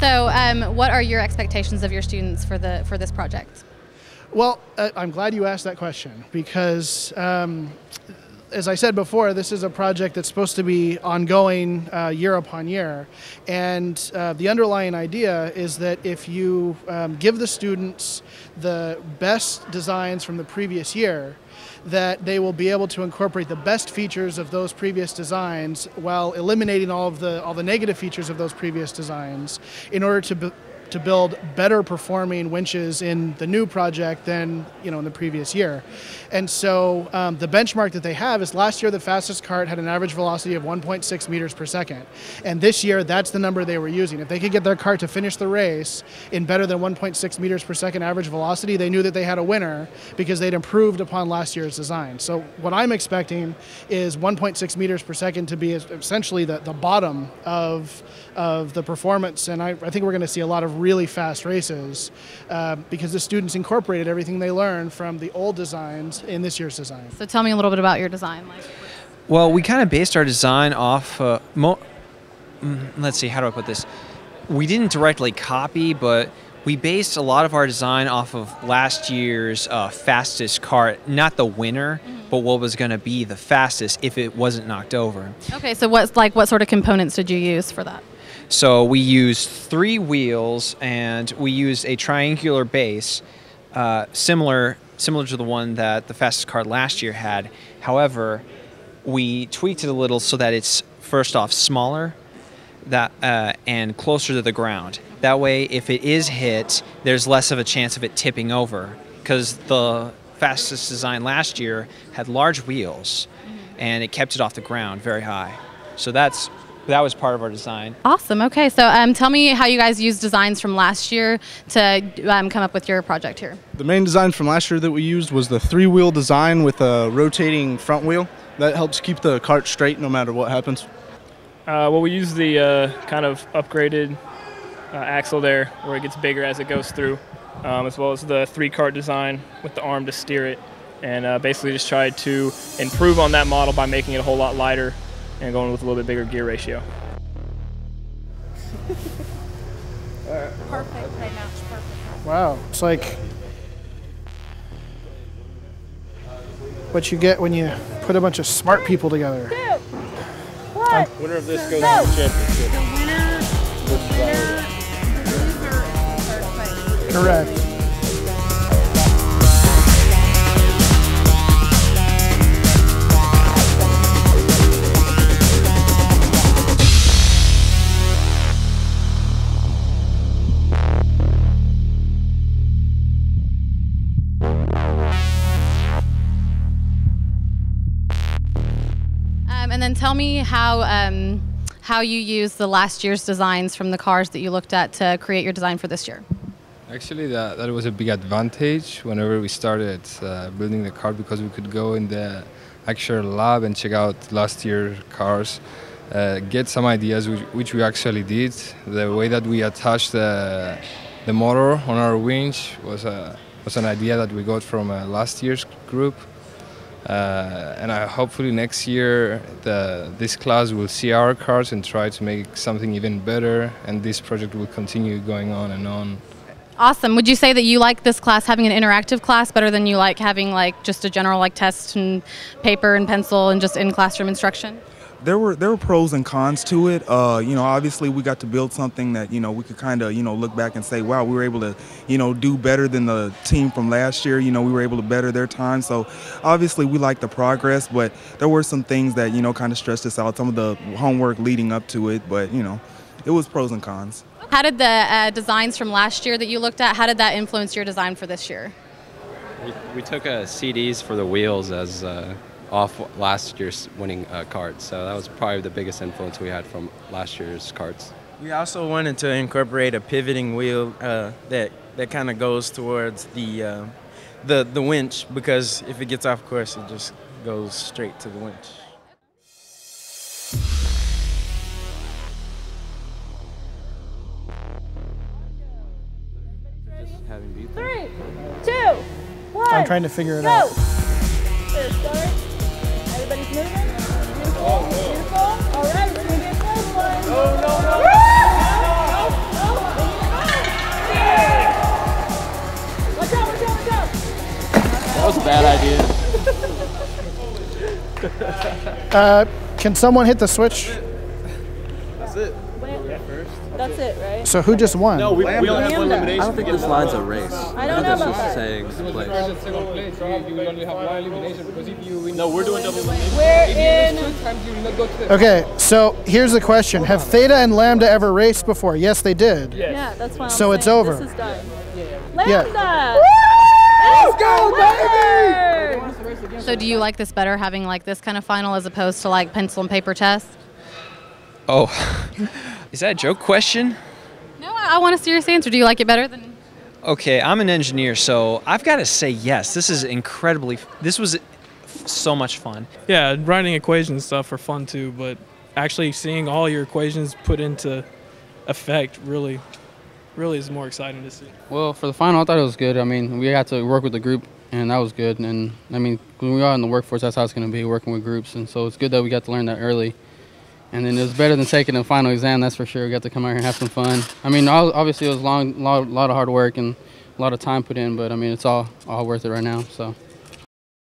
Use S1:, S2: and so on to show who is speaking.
S1: So what are your expectations of your students for this project?
S2: Well, I'm glad you asked that question because, as I said before, this is a project that's supposed to be ongoing year upon year. And the underlying idea is that if you give the students the best designs from the previous year, that they will be able to incorporate the best features of those previous designs while eliminating all the negative features of those previous designs in order to build better performing winches in the new project than in the previous year. And so the benchmark that they have is last year the fastest cart had an average velocity of 1.6 meters per second. And this year that's the number they were using. If they could get their cart to finish the race in better than 1.6 meters per second average velocity, they knew that they had a winner because they'd improved upon last year's design. So what I'm expecting is 1.6 meters per second to be essentially the bottom of the performance. And I think we're going to see a lot of really fast races because the students incorporated everything they learned from the old designs in this year's design.
S1: So tell me a little bit about your design.
S3: Well, we kind of based our design off, let's see, how do I put this? We didn't directly copy, but we based a lot of our design off of last year's fastest cart, not the winner, but what was going to be the fastest if it wasn't knocked over.
S1: Okay, so what sort of components did you use for that?
S3: So we used 3 wheels and we used a triangular base, similar to the one that the fastest cart last year had. However, we tweaked it a little so that it's first off smaller and closer to the ground. That way, if it is hit, there's less of a chance of it tipping over because the fastest design last year had large wheels and it kept it off the ground very high. So that was part of our design.
S1: Awesome. Okay, so tell me how you guys used designs from last year to come up with your project here.
S4: The main design from last year that we used was the 3-wheel design with a rotating front wheel. That helps keep the cart straight no matter what happens.
S5: Well, we use the kind of upgraded axle there where it gets bigger as it goes through, as well as the 3-cart design with the arm to steer it, and basically just tried to improve on that model by making it a whole lot lighter and going with a little bit bigger gear ratio.
S1: Perfect. They match perfect.
S2: Wow, it's like what you get when you put a bunch of smart people together.
S5: Winner of this goes to the championship.
S2: Correct.
S1: And then tell me how you used the last year's designs from the cars that you looked at to create your design for this year.
S6: Actually, that was a big advantage whenever we started building the car because we could go in the actual lab and check out last year's cars, get some ideas which we actually did. The way that we attached the motor on our winch was an idea that we got from last year's group. And hopefully next year this class will see our cars and try to make something even better, and this project will continue going on and on.
S1: Awesome. Would you say that you like this class, having an interactive class, better than you like having just a general test and paper and pencil and just in classroom instruction?
S7: There were pros and cons to it. Obviously we got to build something that, we could kind of, look back and say, wow, we were able to, do better than the team from last year. We were able to better their time. So obviously we like the progress, but there were some things that, kind of stressed us out, some of the homework leading up to it, but, it was pros and cons.
S1: How did the designs from last year that you looked at, how did that influence your design for this year?
S8: We took CDs for the wheels as off last year's winning carts, so that was probably the biggest influence we had from last year's carts.
S9: We also wanted to incorporate a pivoting wheel that kind of goes towards the winch, because if it gets off course, it just goes straight to the winch.
S10: Three, two, one.
S2: I'm trying to figure it out.
S10: Start. Everybody's moving. Beautiful. Beautiful. All right, we're gonna get this one. No.
S2: Can someone hit the switch?
S11: That's it.
S10: That's it, right?
S2: So who just won?
S11: No, we only have one
S10: Lambda.
S11: elimination.
S12: I don't think this line's a race.
S10: I don't know about that.
S12: Saying place.
S6: Second place, so you will only have one elimination because if you win.
S11: No, we're doing double elimination.
S10: We're
S6: If
S10: in.
S6: you lose 2 times, you will not go to the.
S2: Okay, so here's the question. Have Theta and Lambda ever raced before? Yes, they did.
S10: Yeah, that's why I'm
S2: So it's
S10: saying
S2: over.
S10: This is done.
S2: Yeah.
S10: Lambda!
S11: Let's go, baby!
S1: So do you like this better, having like this kind of final as opposed to like pencil and paper test?
S3: Oh, is that a joke question?
S1: No, I want a serious answer. Do you like it better than?
S3: Okay, I'm an engineer, so I've got to say yes. This is incredibly. This was so much fun.
S5: Yeah, writing equations and stuff are fun too, but actually seeing all your equations put into effect really is more exciting to see.
S13: Well, for the final, I thought it was good. I mean, we had to work with the group, and that was good. And I mean, when we are in the workforce, that's how it's going to be, working with groups. And so it's good that we got to learn that early. And then it was better than taking a final exam, that's for sure. We got to come out here and have some fun. I mean, obviously it was a lot of hard work and a lot of time put in, but I mean, it's all worth it right now. So.